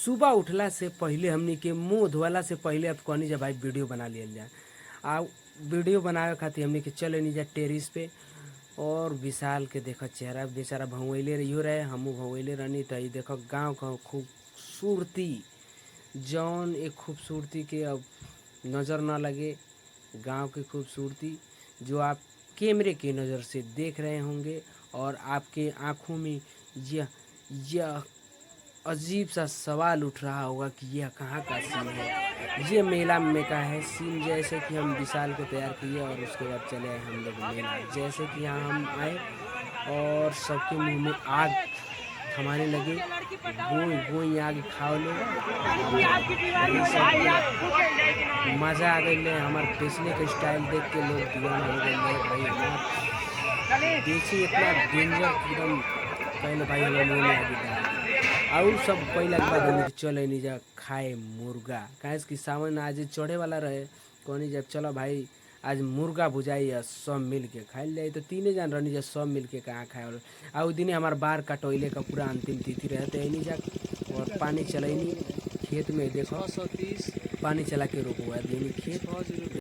सुबह उठला से पहले हमनी के मुंह धोला से पहले अब कहनी जा भाई वीडियो बना लियल जाए। आ वीडियो बनावे खातिर हमनी के चले नहीं जा टेरिस पे। और विशाल के देखो चेहरा बेचारा भंगवैले रहियो रहे, हमू भंगवैले रहनी। तो ये देखो गांव का खूबसूरती, जौन एक खूबसूरती के अब नज़र ना लगे। गांव की खूबसूरती जो आप कैमरे की नज़र से देख रहे होंगे और आपके आँखों में यह अजीब सा सवाल उठ रहा होगा कि यह कहाँ का सीन है। ये मेला में का है सीन। जैसे कि हम विशाल को तैयार किए और उसके बाद चले आए हम लोग मेला। जैसे कि यहाँ हम आए और सबके मुंह में आग थमाने लगे, गोई गोई आग खाओ लो। मज़ा आ गई। हमारे बेचने का स्टाइल देख के लोग दीवाना हो गए भाई। हमारे बेचे इतना डेंजर एकदम पहले भाई हमारे मुँह में आगे डाल और सब पहला के बाद हम चले नहीं जा खाए मुर्गा। कहे कि सावन आज चढ़े वाला रहे, कहनी जब चलो भाई आज मुर्गा भुजाई सब मिल के खाई जाए। तो तीने जन रहनी जा सब मिल के कहाँ खाए। और दिन हमारे बार कटोइले का पूरा अंतिम तिथि रहते है नहीं जा। और पानी चलैनी खेत में देखो 630 पानी चला के रोको खेत।